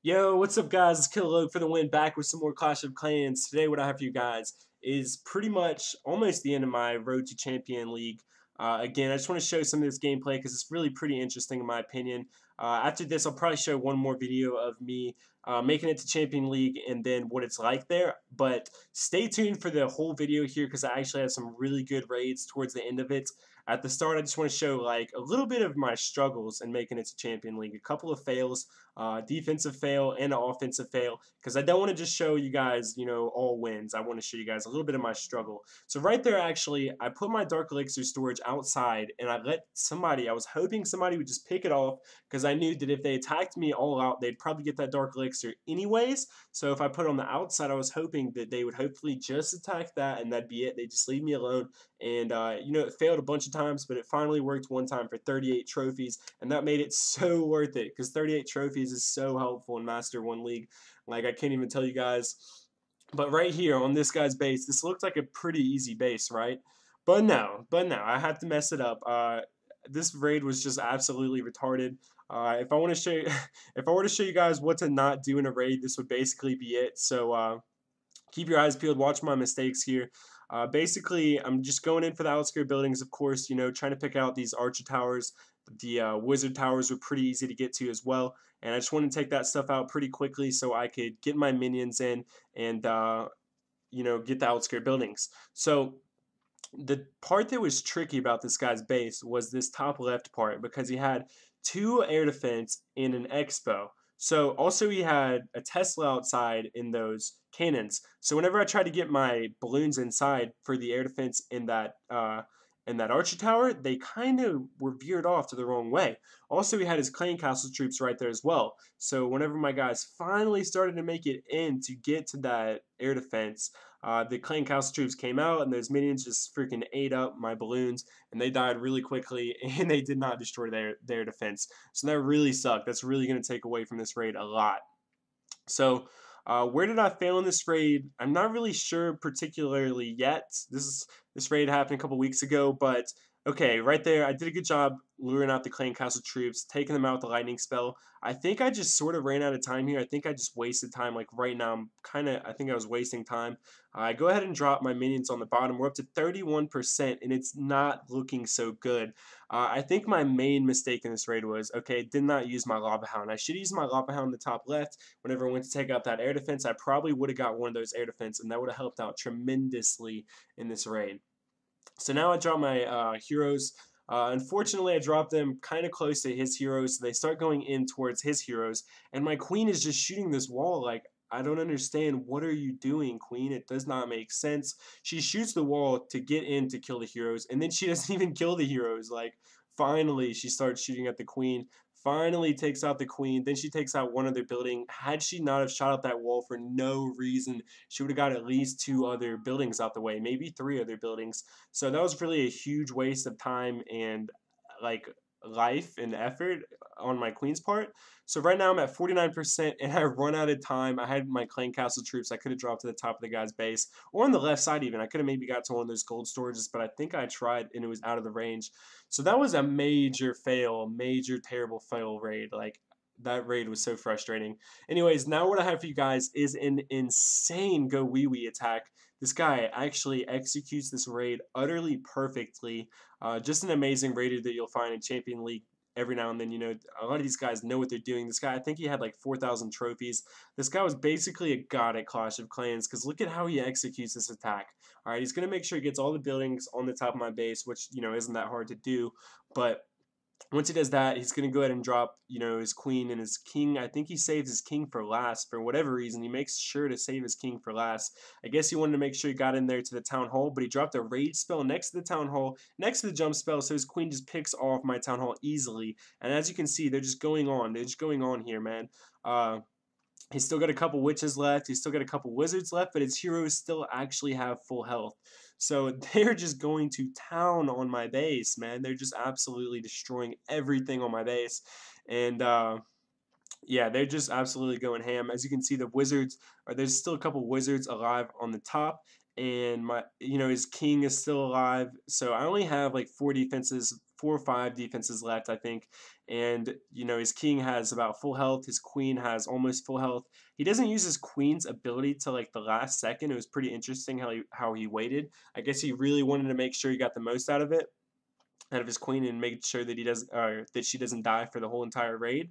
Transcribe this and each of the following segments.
Yo, what's up, guys? It's Killer for the win, back with some more Clash of Clans. Today, what I have for you guys is pretty much almost the end of my Road to Champion League. Again, I just want to show some of this gameplay because it's really pretty interesting in my opinion. After this, I'll probably show one more video of me making it to Champion League and then what it's like there. But stay tuned for the whole video here because I actually have some really good raids towards the end of it. At the start, I just want to show like a little bit of my struggles in making it to Champion League. A couple of fails, defensive fail and an offensive fail, because I don't want to just show you guys, all wins. I want to show you guys a little bit of my struggle. So right there, actually, I put my Dark Elixir storage outside, and I was hoping somebody would just pick it off, because I knew that if they attacked me all out, they'd probably get that Dark Elixir anyways. So if I put it on the outside, I was hoping that they would hopefully just attack that, and that'd be it. They'd just leave me alone. And, it failed a bunch of times, but it finally worked one time for 38 trophies, and that made it so worth it, because 38 trophies is so helpful in Master 1 League. Like, I can't even tell you guys. But right here on this guy's base, this looked like a pretty easy base, right? But no, I had to mess it up. This raid was just absolutely retarded. If I want to show you, if I were to show you guys what to not do in a raid, this would basically be it. So keep your eyes peeled, watch my mistakes here. Basically, I'm just going in for the outskirt buildings, of course, trying to pick out these archer towers. The wizard towers were pretty easy to get to as well, and I just wanted to take that stuff out pretty quickly so I could get my minions in and, get the outskirt buildings. So the part that was tricky about this guy's base was this top left part, because he had two air defense and an expo. So also he had a Tesla outside in those cannons. So whenever I tried to get my balloons inside for the air defense in that archer tower, they kind of were veered off to the wrong way. Also, he had his clan castle troops right there as well. So whenever my guys finally started to make it in to get to that air defense, the clan castle troops came out, and those minions just freaking ate up my balloons, and they died really quickly, and they did not destroy their defense. So that really sucked. That's really going to take away from this raid a lot. So where did I fail in this raid? I'm not really sure particularly yet. This raid happened a couple weeks ago, but okay, right there, I did a good job luring out the clan castle troops, taking them out with the lightning spell. I think I just sort of ran out of time here. I think I just wasted time. Like right now, I think I was wasting time. I go ahead and drop my minions on the bottom. We're up to 31%, and it's not looking so good. I think my main mistake in this raid was, okay, did not use my lava hound. I should use my lava hound in the top left. Whenever I went to take out that air defense, I probably would have got one of those air defense, and that would have helped out tremendously in this raid. So now I drop my heroes. Unfortunately, I dropped them kind of close to his heroes, so they start going in towards his heroes, and my queen is just shooting this wall like, I don't understand. What are you doing, queen? It does not make sense. She shoots the wall to get in to kill the heroes, and then she doesn't even kill the heroes. Like, finally, she starts shooting at the queen. Finally takes out the queen. Then she takes out one other building. Had she not have shot out that wall for no reason, she would have got at least two other buildings out the way, maybe three other buildings. So that was really a huge waste of time and, like, life and effort on my queen's part. So right now I'm at 49%, and I run out of time. I had my clan castle troops. I could have dropped to the top of the guy's base, or on the left side even. I could have maybe got to one of those gold storages, but I think I tried and it was out of the range. So that was a major fail, major terrible fail raid. Like, that raid was so frustrating. Anyways, now what I have for you guys is an insane go wee wee attack. This guy actually executes this raid utterly perfectly. Just an amazing raider that you'll find in Champion League every now and then. A lot of these guys know what they're doing. This guy, I think he had like 4,000 trophies. This guy was basically a god at Clash of Clans, because look at how he executes this attack. All right, he's going to make sure he gets all the buildings on the top of my base, which, isn't that hard to do. But once he does that, he's going to go ahead and drop, his queen and his king. I think he saves his king for last for whatever reason. He makes sure to save his king for last. I guess he wanted to make sure he got in there to the town hall, but he dropped a rage spell next to the town hall, next to the jump spell, so his queen just picks off my town hall easily. And as you can see, they're just going on. They're just going on here, man. He's still got a couple witches left. He's still got a couple wizards left, but his heroes still actually have full health. So they're just going to town on my base, man. They're just absolutely destroying everything on my base. And yeah, they're just absolutely going ham. As you can see, there's still a couple wizards alive on the top. and my his king is still alive. So I only have like 4 or 5 defenses left, I think. And his king has about full health. His queen has almost full health. He doesn't use his queen's ability till like the last second. It was pretty interesting how he waited. I guess he really wanted to make sure he got the most out of it, out of his queen, and make sure that that she doesn't die for the whole entire raid.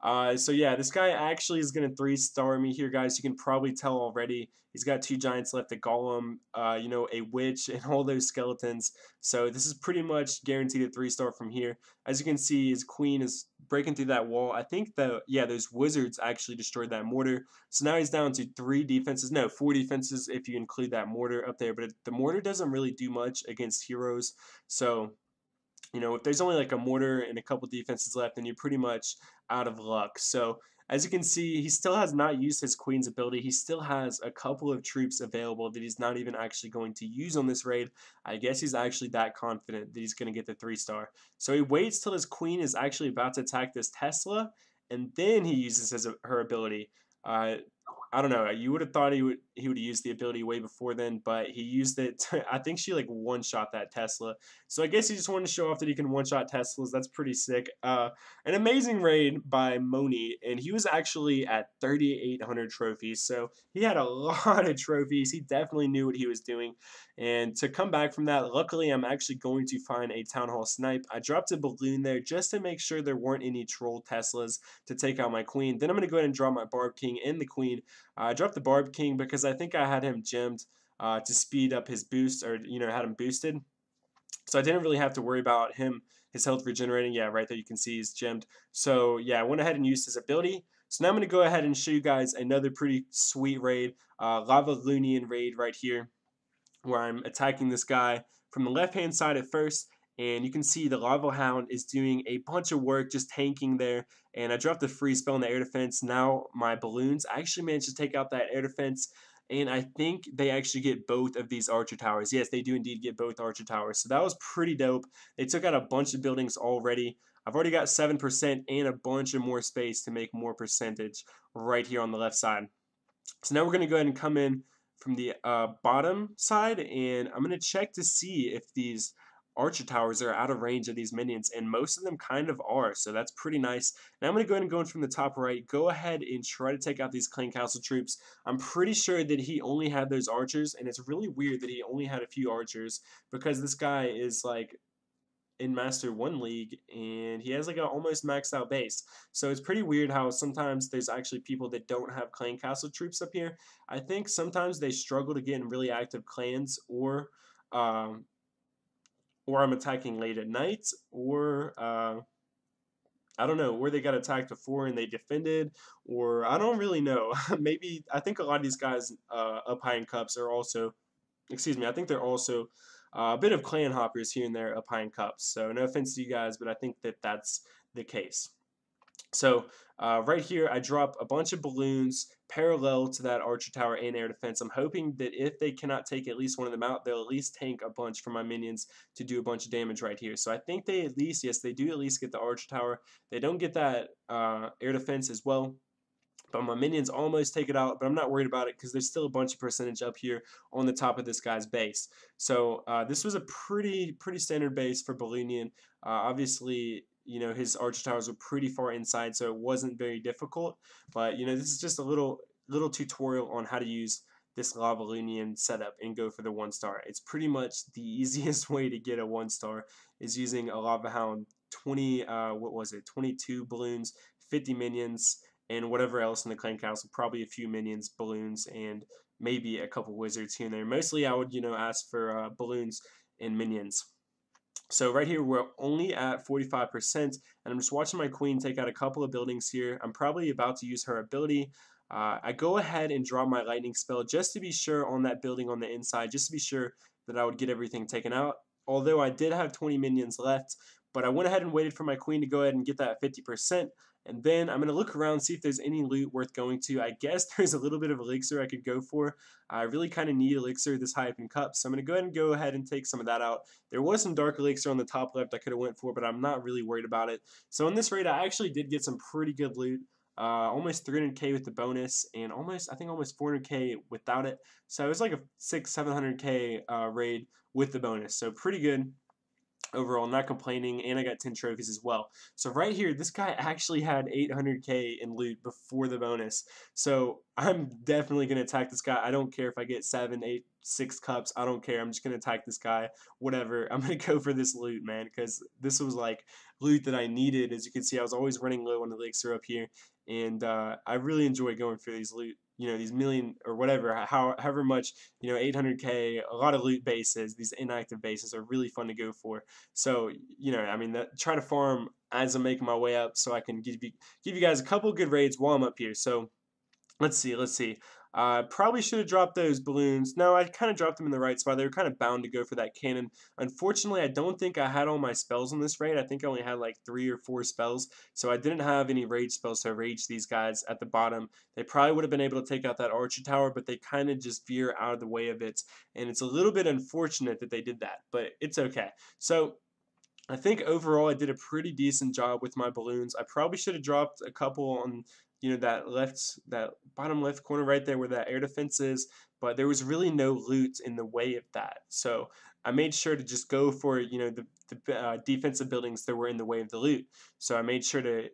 So yeah, this guy actually is gonna 3-star me here, guys. You can probably tell already. He's got 2 giants left, a golem, a witch, and all those skeletons. So this is pretty much guaranteed a 3-star from here. As you can see, his queen is breaking through that wall. I think those wizards actually destroyed that mortar. So now he's down to 3 defenses, no, 4 defenses if you include that mortar up there. But the mortar doesn't really do much against heroes. So if there's only like a mortar and a couple defenses left, then you're pretty much out of luck. So as you can see, he still has not used his queen's ability. He still has a couple of troops available that he's not even actually going to use on this raid. I guess he's actually that confident that he's going to get the 3-star. So he waits till his queen is actually about to attack this Tesla, and then he uses her ability. I don't know. You would have thought he would use the ability way before then, but he used it. I think she like one-shot that Tesla. So I guess he just wanted to show off that he can one-shot Teslas. That's pretty sick. An amazing raid by Moni, and he was actually at 3,800 trophies. So he had a lot of trophies. He definitely knew what he was doing. And to come back from that, luckily I'm actually going to find a Town Hall snipe. I dropped a balloon there just to make sure there weren't any troll Teslas to take out my queen. Then I'm going to go ahead and draw my Barb King and the queen. I dropped the Barb King because I think I had him gemmed to speed up his boost, or had him boosted. So I didn't really have to worry about his health regenerating. Yeah, right there you can see he's gemmed. So yeah, I went ahead and used his ability. So now I'm going to go ahead and show you guys another pretty sweet raid, Lava Lunian raid right here, where I'm attacking this guy from the left-hand side at first, and you can see the Lava Hound is doing a bunch of work just tanking there, and I dropped the free spell on the air defense. Now my balloons actually managed to take out that air defense, and I think they actually get both of these archer towers. Yes, they do indeed get both archer towers, so that was pretty dope. They took out a bunch of buildings already. I've already got 7% and a bunch of more space to make more percentage right here on the left side. So now we're going to go ahead and come in from the bottom side, and I'm going to check to see if these archer towers are out of range of these minions, and most of them kind of are, so that's pretty nice. Now I'm going to go ahead and go in from the top right, go ahead and try to take out these clan castle troops. I'm pretty sure that he only had those archers, and it's really weird that he only had a few archers, because this guy is like in Master 1 League, and he has like an almost maxed out base. So it's pretty weird how sometimes there's actually people that don't have clan castle troops up here. I think sometimes they struggle to get in really active clans, um, or I'm attacking late at night, or I don't know, or they got attacked before and they defended, or I don't really know. Maybe I think a lot of these guys up high in cups are also, excuse me, I think they're also a bit of clan hoppers here and there up high in cups. So no offense to you guys, but I think that that's the case. So right here, I drop a bunch of balloons parallel to that archer tower and air defense. I'm hoping that if they cannot take at least one of them out, they'll at least tank a bunch for my minions to do a bunch of damage right here. So I think they at least, yes, they do at least get the archer tower. They don't get that air defense as well. But my minions almost take it out, but I'm not worried about it because there's still a bunch of percentage up here on the top of this guy's base. So this was a pretty standard base for Balloonian. Obviously, his archer towers were pretty far inside, so it wasn't very difficult. But this is just a little tutorial on how to use this Lava Lunian setup and go for the 1-star. It's pretty much the easiest way to get a 1-star is using a Lava Hound 22 balloons, 50 minions, and whatever else in the clan castle, probably a few minions, balloons, and maybe a couple wizards here and there. Mostly I would, ask for balloons and minions. So right here, we're only at 45%, and I'm just watching my queen take out a couple of buildings here. I'm probably about to use her ability. I go ahead and draw my lightning spell just to be sure on that building on the inside, just to be sure that I would get everything taken out. Although I did have 20 minions left, but I went ahead and waited for my queen to go ahead and get that 50%. And then I'm going to look around, see if there's any loot worth going to. I guess there's a little bit of elixir I could go for. I really kind of need elixir this high up in cups, so I'm going to go ahead and take some of that out. There was some dark elixir on the top left I could have went for, but I'm not really worried about it. So in this raid, I actually did get some pretty good loot. almost 300k with the bonus, and I think almost 400k without it. So it was like a 700k raid with the bonus. So pretty good overall, not complaining, and I got 10 trophies as well. So right here, this guy actually had 800k in loot before the bonus. So I'm definitely going to attack this guy. I don't care if I get 7, 8, 6 cups. I don't care. I'm just going to attack this guy. Whatever. I'm going to go for this loot, man, because this was like loot that I needed. As you can see, I was always running low on the elixir up here, and I really enjoy going for these loot. These million or whatever, however much, 800k, a lot of loot bases, these inactive bases are really fun to go for. So, I mean, try to farm as I'm making my way up so I can give you guys a couple good raids while I'm up here. So, let's see. Probably should have dropped those balloons. No, I kind of dropped them in the right spot. They were kind of bound to go for that cannon. Unfortunately, I don't think I had all my spells on this raid. I think I only had like 3 or 4 spells. So I didn't have any rage spells to rage these guys at the bottom. They probably would have been able to take out that archer tower, but they kind of just veer out of the way of it. And it's a little bit unfortunate that they did that, but it's okay. So I think overall I did a pretty decent job with my balloons. I probably should have dropped a couple on that bottom left corner right there where that air defense is, but there was really no loot in the way of that. So I made sure to just go for the defensive buildings that were in the way of the loot. So I made sure to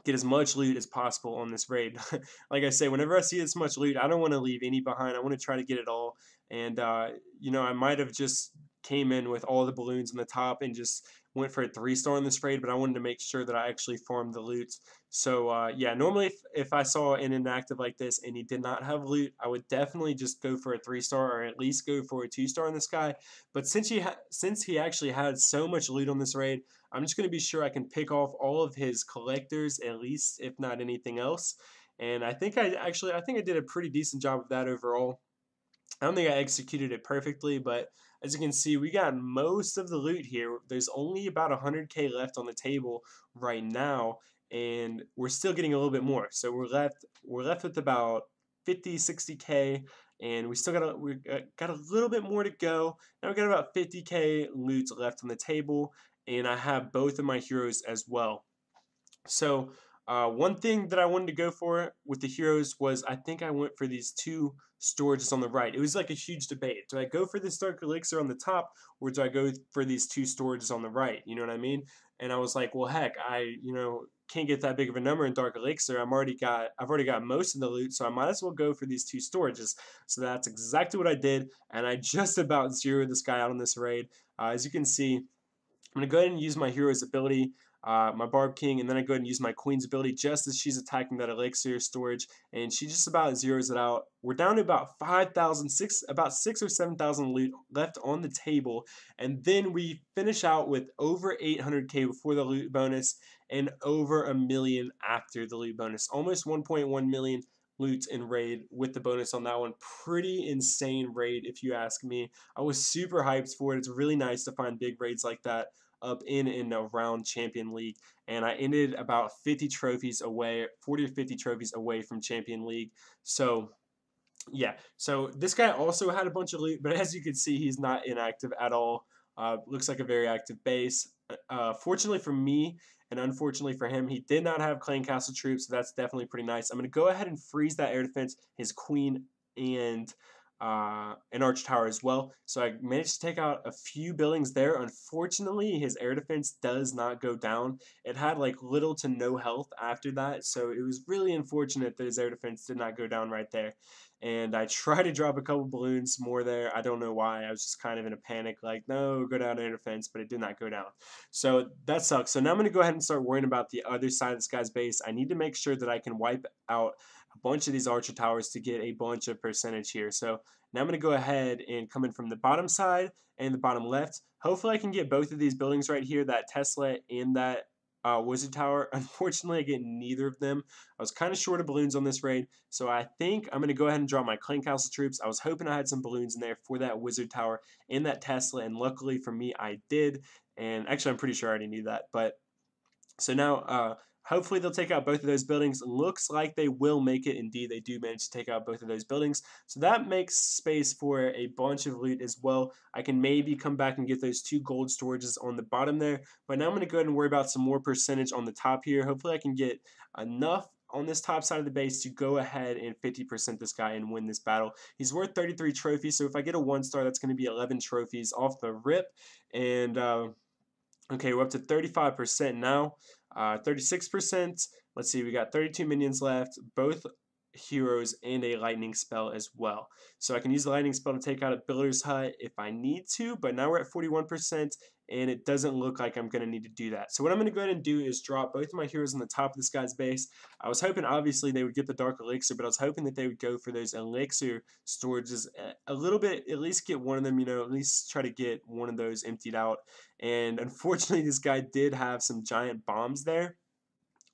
get as much loot as possible on this raid. Like I say, whenever I see this much loot, I don't want to leave any behind. I want to try to get it all. And I might have just came in with all the balloons on the top and just went for a 3-star in this raid, but I wanted to make sure that I actually farmed the loot. So yeah, normally if I saw an inactive like this and he did not have loot, I would definitely just go for a 3-star or at least go for a 2-star in this guy. But since he actually had so much loot on this raid, I'm just going to be sure I can pick off all of his collectors at least, if not anything else. And I think I did a pretty decent job of that overall. I don't think I executed it perfectly, but as you can see, we got most of the loot here. There's only about 100k left on the table right now, and we're still getting a little bit more. So we're left with about 50, 60k, and we got a little bit more to go. Now we got about 50k loot left on the table, and I have both of my heroes as well. So one thing that I wanted to go for with the heroes was I think I went for these 2 storages on the right. It was like a huge debate. Do I go for this dark elixir on the top, or do I go for these 2 storages on the right? You know what I mean? And I was like, well, heck, I can't get that big of a number in dark elixir. I've already got most of the loot, so I might as well go for these 2 storages. So that's exactly what I did, and I just about zeroed this guy out on this raid. As you can see, I'm going to go ahead and use my hero's ability, my Barb King, and then I go ahead and use my Queen's ability just as she's attacking that elixir storage, and she just about zeroes it out. We're down to about 5,000, about 6 or 7,000 loot left on the table, and then we finish out with over 800k before the loot bonus and over a million after the loot bonus. Almost 1.1 million loot in raid with the bonus on that one. Pretty insane raid if you ask me. I was super hyped for it. It's really nice to find big raids like that up in and around Champion League, and I ended about 50 trophies away, 40 or 50 trophies away from Champion League. So yeah, so this guy also had a bunch of loot, but as you can see, he's not inactive at all. Looks like a very active base. Fortunately for me, and unfortunately for him, he did not have Clan Castle troops, so that's definitely pretty nice. I'm going to go ahead and freeze that air defense, his queen, and an arch tower as well. So I managed to take out a few buildings there. Unfortunately, his air defense does not go down. It had like little to no health after that, so it was really unfortunate that his air defense did not go down right there. And I tried to drop a couple balloons more there. I don't know why. I was just kind of in a panic, like, no, go down air defense, but it did not go down. So that sucks. So now I'm going to go ahead and start worrying about the other side of this guy's base. I need to make sure that I can wipe out a bunch of these archer towers to get a bunch of percentage here. So now I'm going to go ahead and come in from the bottom side and the bottom left. Hopefully I can get both of these buildings right here, that Tesla and that Wizard Tower. Unfortunately, I get neither of them. I was kind of short of balloons on this raid, so I think I'm going to go ahead and draw my Clan Castle troops. I was hoping I had some balloons in there for that Wizard Tower and that Tesla, and luckily for me, I did. And actually, I'm pretty sure I already knew that. But so now Hopefully they'll take out both of those buildings. Looks like they will make it. Indeed, they do manage to take out both of those buildings. So that makes space for a bunch of loot as well. I can maybe come back and get those 2 gold storages on the bottom there. But now I'm going to go ahead and worry about some more percentage on the top here. Hopefully I can get enough on this top side of the base to go ahead and 50% this guy and win this battle. He's worth 33 trophies. So if I get a 1-star, that's going to be 11 trophies off the rip. And okay, we're up to 35% now. 36%. Let's see, we got 32 minions left, both heroes and a lightning spell as well. So I can use the lightning spell to take out a builder's hut if I need to, but now we're at 41% and it doesn't look like I'm going to need to do that. So what I'm going to go ahead and do is drop both of my heroes on the top of this guy's base. I was hoping obviously they would get the dark elixir, but I was hoping that they would go for those elixir storages a little bit, at least get one of them, you know, at least try to get one of those emptied out. And unfortunately this guy did have some giant bombs there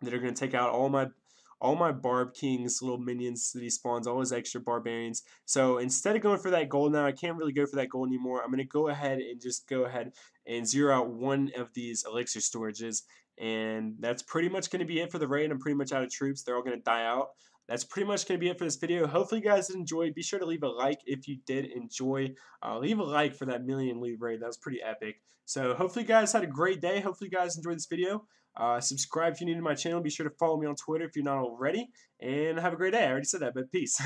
that are going to take out all my Barb King's little minions that he spawns, all his extra barbarians. So instead of going for that gold now, I can't really go for that gold anymore. I'm going to go ahead and just go ahead and zero out one of these elixir storages. And that's pretty much going to be it for the raid. I'm pretty much out of troops. They're all going to die out. That's pretty much going to be it for this video. Hopefully you guys did enjoy. Be sure to leave a like if you did enjoy. Leave a like for that million lead raid. That was pretty epic. So hopefully you guys had a great day. Hopefully you guys enjoyed this video. Subscribe if you're new to my channel. Be sure to follow me on Twitter if you're not already. And have a great day. I already said that, but peace.